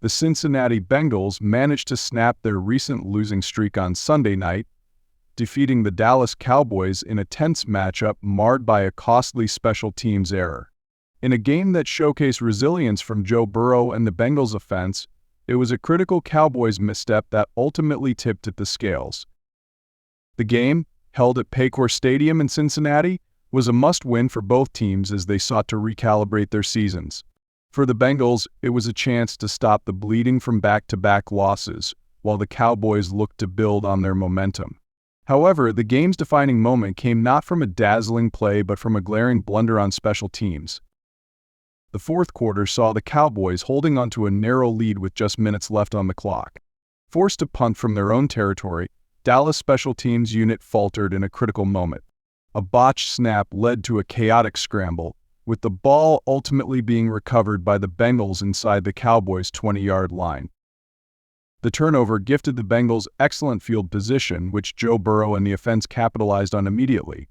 The Cincinnati Bengals managed to snap their recent losing streak on Sunday night, defeating the Dallas Cowboys in a tense matchup marred by a costly special teams error. In a game that showcased resilience from Joe Burrow and the Bengals' offense, it was a critical Cowboys misstep that ultimately tipped at the scales. The game, held at Paycor Stadium in Cincinnati, was a must-win for both teams as they sought to recalibrate their seasons. For the Bengals, it was a chance to stop the bleeding from back-to-back losses, while the Cowboys looked to build on their momentum. However, the game's defining moment came not from a dazzling play but from a glaring blunder on special teams. The fourth quarter saw the Cowboys holding onto a narrow lead with just minutes left on the clock. Forced to punt from their own territory, Dallas' special teams unit faltered in a critical moment. A botched snap led to a chaotic scramble, with the ball ultimately being recovered by the Bengals inside the Cowboys' 20-yard line. The turnover gifted the Bengals excellent field position, which Joe Burrow and the offense capitalized on immediately.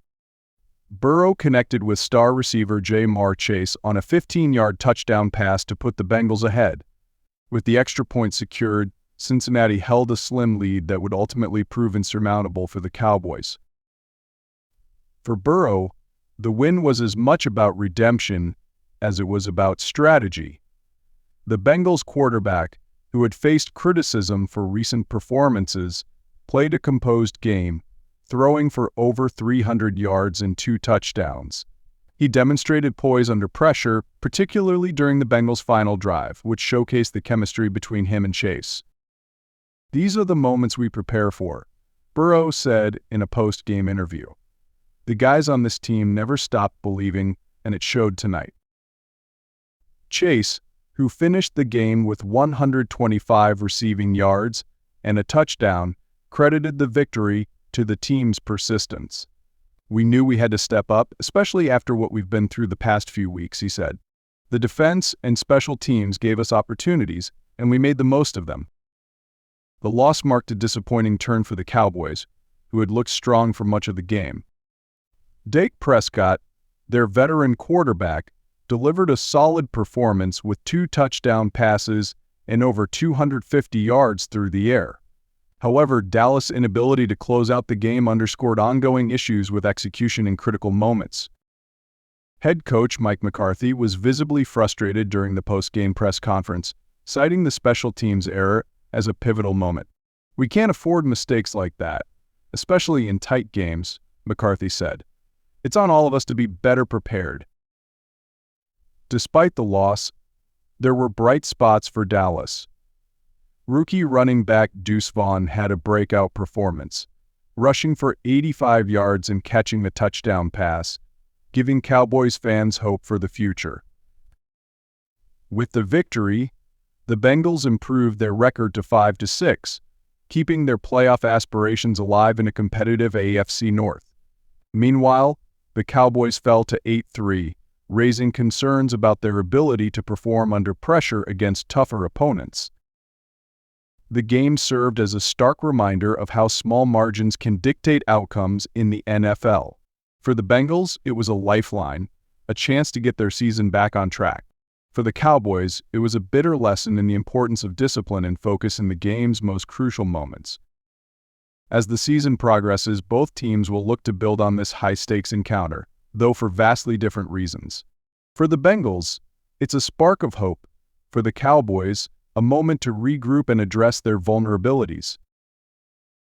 Burrow connected with star receiver Jamar Chase on a 15-yard touchdown pass to put the Bengals ahead. With the extra point secured, Cincinnati held a slim lead that would ultimately prove insurmountable for the Cowboys. For Burrow, the win was as much about redemption as it was about strategy. The Bengals quarterback, who had faced criticism for recent performances, played a composed game, throwing for over 300 yards and 2 touchdowns. He demonstrated poise under pressure, particularly during the Bengals' final drive, which showcased the chemistry between him and Chase. "These are the moments we prepare for," Burrow said in a post-game interview. "The guys on this team never stopped believing, and it showed tonight." Chase, who finished the game with 125 receiving yards and a touchdown, credited the victory to the team's persistence. "We knew we had to step up, especially after what we've been through the past few weeks," he said. "The defense and special teams gave us opportunities, and we made the most of them." The loss marked a disappointing turn for the Cowboys, who had looked strong for much of the game. Dak Prescott, their veteran quarterback, delivered a solid performance with 2 touchdown passes and over 250 yards through the air. However, Dallas' inability to close out the game underscored ongoing issues with execution in critical moments. Head coach Mike McCarthy was visibly frustrated during the post-game press conference, citing the special teams error as a pivotal moment. "We can't afford mistakes like that, especially in tight games," McCarthy said. "It's on all of us to be better prepared." Despite the loss, there were bright spots for Dallas. Rookie running back Deuce Vaughn had a breakout performance, rushing for 85 yards and catching the touchdown pass, giving Cowboys fans hope for the future. With the victory, the Bengals improved their record to 5-6, keeping their playoff aspirations alive in a competitive AFC North. Meanwhile, the Cowboys fell to 8-3, raising concerns about their ability to perform under pressure against tougher opponents. The game served as a stark reminder of how small margins can dictate outcomes in the NFL. For the Bengals, it was a lifeline, a chance to get their season back on track. For the Cowboys, it was a bitter lesson in the importance of discipline and focus in the game's most crucial moments. As the season progresses, both teams will look to build on this high-stakes encounter, though for vastly different reasons. For the Bengals, it's a spark of hope. For the Cowboys, a moment to regroup and address their vulnerabilities.